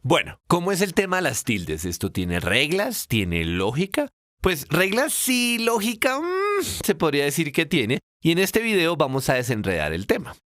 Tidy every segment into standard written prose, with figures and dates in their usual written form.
Bueno, ¿cómo es el tema de las tildes? ¿Esto tiene reglas? ¿Tiene lógica? Pues reglas sí, lógica se podría decir que tiene. Y en este video vamos a desenredar el tema.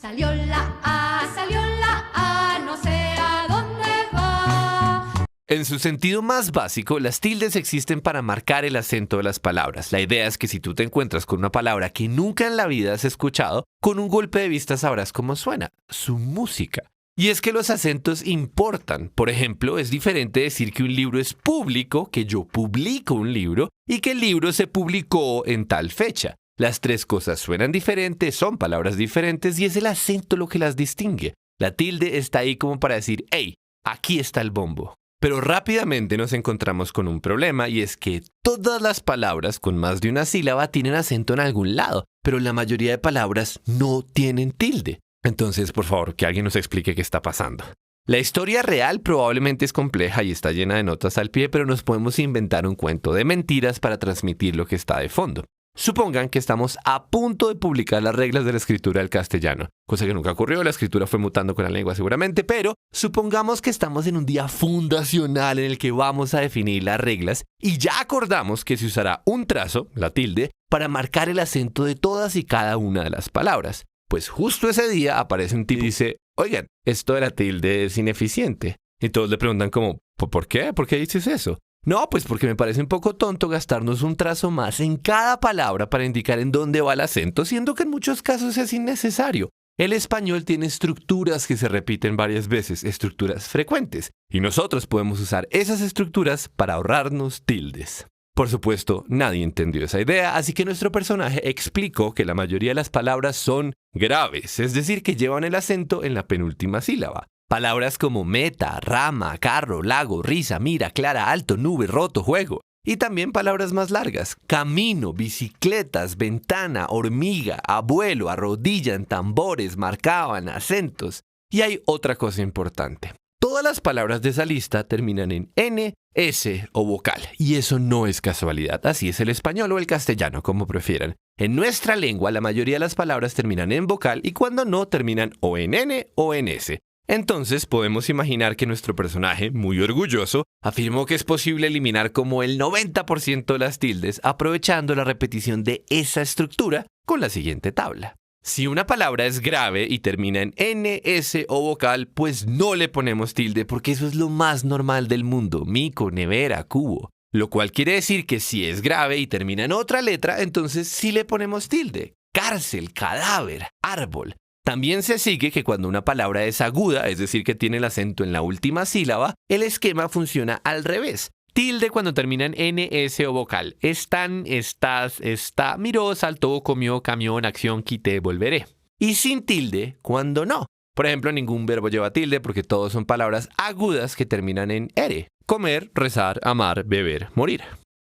Salió la A, no sé a dónde va. En su sentido más básico, las tildes existen para marcar el acento de las palabras. La idea es que si tú te encuentras con una palabra que nunca en la vida has escuchado, con un golpe de vista sabrás cómo suena, su música. Y es que los acentos importan. Por ejemplo, es diferente decir que un libro es público, que yo publico un libro, y que el libro se publicó en tal fecha. Las tres cosas suenan diferentes, son palabras diferentes y es el acento lo que las distingue. La tilde está ahí como para decir, hey, aquí está el bombo. Pero rápidamente nos encontramos con un problema y es que todas las palabras con más de una sílaba tienen acento en algún lado, pero la mayoría de palabras no tienen tilde. Entonces, por favor, que alguien nos explique qué está pasando. La historia real probablemente es compleja y está llena de notas al pie, pero nos podemos inventar un cuento de mentiras para transmitir lo que está de fondo. Supongan que estamos a punto de publicar las reglas de la escritura del castellano, cosa que nunca ocurrió, la escritura fue mutando con la lengua seguramente, pero supongamos que estamos en un día fundacional en el que vamos a definir las reglas y ya acordamos que se usará un trazo, la tilde, para marcar el acento de todas y cada una de las palabras. Pues justo ese día aparece un tipo y dice, oigan, esto de la tilde es ineficiente. Y todos le preguntan como, ¿por qué? ¿Por qué dices eso? No, pues porque me parece un poco tonto gastarnos un trazo más en cada palabra para indicar en dónde va el acento, siendo que en muchos casos es innecesario. El español tiene estructuras que se repiten varias veces, estructuras frecuentes, y nosotros podemos usar esas estructuras para ahorrarnos tildes. Por supuesto, nadie entendió esa idea, así que nuestro personaje explicó que la mayoría de las palabras son graves, es decir, que llevan el acento en la penúltima sílaba. Palabras como meta, rama, carro, lago, risa, mira, clara, alto, nube, roto, juego. Y también palabras más largas, camino, bicicletas, ventana, hormiga, abuelo, arrodillan, tambores, marcaban, acentos. Y hay otra cosa importante. Todas las palabras de esa lista terminan en N, S o vocal. Y eso no es casualidad, así es el español o el castellano, como prefieran. En nuestra lengua, la mayoría de las palabras terminan en vocal y cuando no, terminan o en N o en S. Entonces podemos imaginar que nuestro personaje, muy orgulloso, afirmó que es posible eliminar como el 90% de las tildes aprovechando la repetición de esa estructura con la siguiente tabla. Si una palabra es grave y termina en N, S o vocal, pues no le ponemos tilde porque eso es lo más normal del mundo, mico, nevera, cubo. Lo cual quiere decir que si es grave y termina en otra letra, entonces sí le ponemos tilde. Cárcel, cadáver, árbol. También se sigue que cuando una palabra es aguda, es decir, que tiene el acento en la última sílaba, el esquema funciona al revés. Tilde cuando termina en N, S o vocal. Están, estás, está, miró, saltó, comió, cambió, en acción, quité, volveré. Y sin tilde cuando no. Por ejemplo, ningún verbo lleva tilde porque todos son palabras agudas que terminan en ere. Comer, rezar, amar, beber, morir.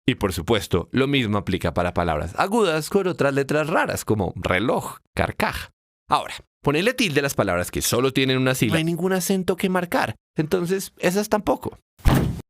Y por supuesto, lo mismo aplica para palabras agudas con otras letras raras como reloj, carcaj. Ahora, ponerle tilde a las palabras que solo tienen una sílaba, no hay ningún acento que marcar. Entonces, esas tampoco.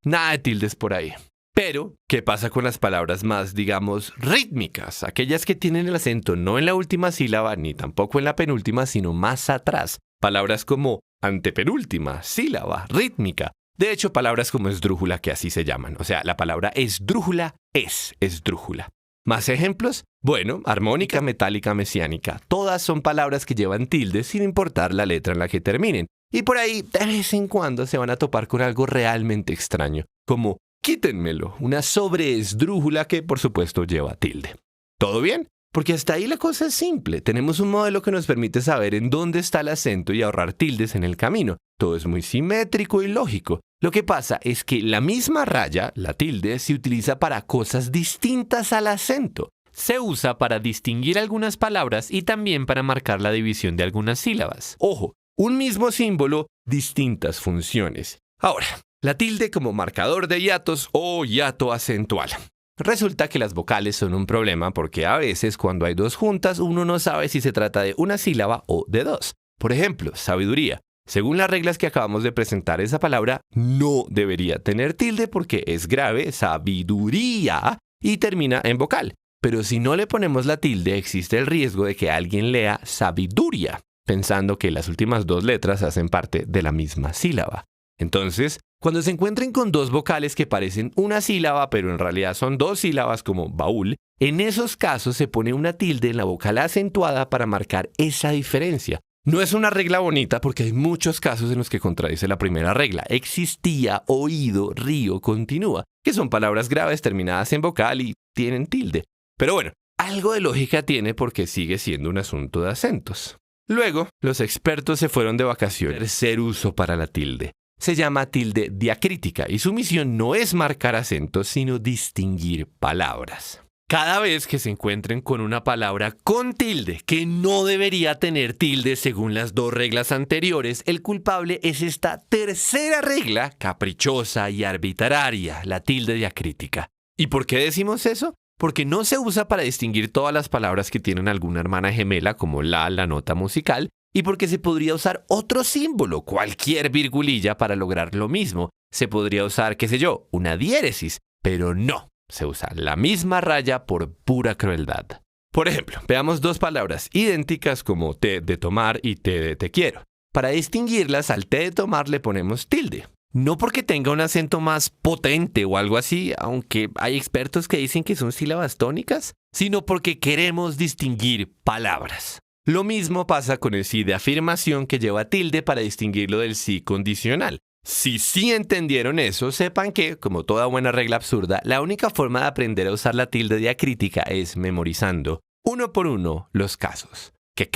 Nada de tildes por ahí. Pero, ¿qué pasa con las palabras más, digamos, rítmicas? Aquellas que tienen el acento no en la última sílaba, ni tampoco en la penúltima, sino más atrás. Palabras como antepenúltima, sílaba, rítmica. De hecho, palabras como esdrújula, que así se llaman. O sea, la palabra esdrújula es esdrújula. ¿Más ejemplos? Bueno, armónica, metálica, mesiánica. Todas son palabras que llevan tilde sin importar la letra en la que terminen. Y por ahí, de vez en cuando, se van a topar con algo realmente extraño, como quítenmelo, una sobreesdrújula que, por supuesto, lleva tilde. ¿Todo bien? Porque hasta ahí la cosa es simple. Tenemos un modelo que nos permite saber en dónde está el acento y ahorrar tildes en el camino. Todo es muy simétrico y lógico. Lo que pasa es que la misma raya, la tilde, se utiliza para cosas distintas al acento. Se usa para distinguir algunas palabras y también para marcar la división de algunas sílabas. Ojo, un mismo símbolo, distintas funciones. Ahora, la tilde como marcador de hiatos o hiato acentual. Resulta que las vocales son un problema porque a veces cuando hay dos juntas uno no sabe si se trata de una sílaba o de dos. Por ejemplo, sabiduría. Según las reglas que acabamos de presentar, esa palabra no debería tener tilde porque es grave, sabiduría, y termina en vocal. Pero si no le ponemos la tilde, existe el riesgo de que alguien lea sabiduría, pensando que las últimas dos letras hacen parte de la misma sílaba. Entonces, cuando se encuentren con dos vocales que parecen una sílaba, pero en realidad son dos sílabas como baúl, en esos casos se pone una tilde en la vocal acentuada para marcar esa diferencia. No es una regla bonita porque hay muchos casos en los que contradice la primera regla. Existía, oído, río, continúa, que son palabras graves terminadas en vocal y tienen tilde. Pero bueno, algo de lógica tiene porque sigue siendo un asunto de acentos. Luego, los expertos se fueron de vacaciones. Tercer uso para la tilde. Se llama tilde diacrítica y su misión no es marcar acentos, sino distinguir palabras. Cada vez que se encuentren con una palabra con tilde que no debería tener tilde según las dos reglas anteriores, el culpable es esta tercera regla caprichosa y arbitraria, la tilde diacrítica. ¿Y por qué decimos eso? Porque no se usa para distinguir todas las palabras que tienen alguna hermana gemela como la nota musical, y porque se podría usar otro símbolo, cualquier virgulilla, para lograr lo mismo. Se podría usar, qué sé yo, una diéresis, pero no. Se usa la misma raya por pura crueldad. Por ejemplo, veamos dos palabras idénticas como té de tomar y té de te quiero. Para distinguirlas, al té de tomar le ponemos tilde. No porque tenga un acento más potente o algo así, aunque hay expertos que dicen que son sílabas tónicas, sino porque queremos distinguir palabras. Lo mismo pasa con el sí de afirmación que lleva tilde para distinguirlo del sí condicional. Si sí entendieron eso, sepan que, como toda buena regla absurda, la única forma de aprender a usar la tilde diacrítica es memorizando, uno por uno, los casos. ¿Qué?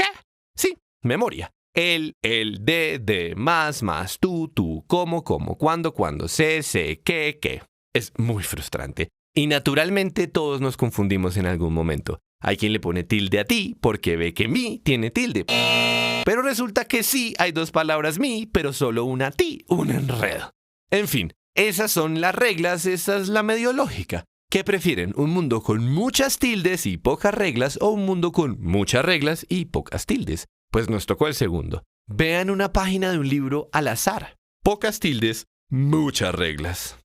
Sí, memoria. El, de, más, tú, cómo, cuándo, sé, qué. Es muy frustrante. Y naturalmente todos nos confundimos en algún momento. Hay quien le pone tilde a ti porque ve que mi tiene tilde. Pero resulta que sí hay dos palabras mi, pero solo una ti, un enredo. En fin, esas son las reglas, esa es la medio lógica. ¿Qué prefieren? ¿Un mundo con muchas tildes y pocas reglas o un mundo con muchas reglas y pocas tildes? Pues nos tocó el segundo. Vean una página de un libro al azar. Pocas tildes, muchas reglas.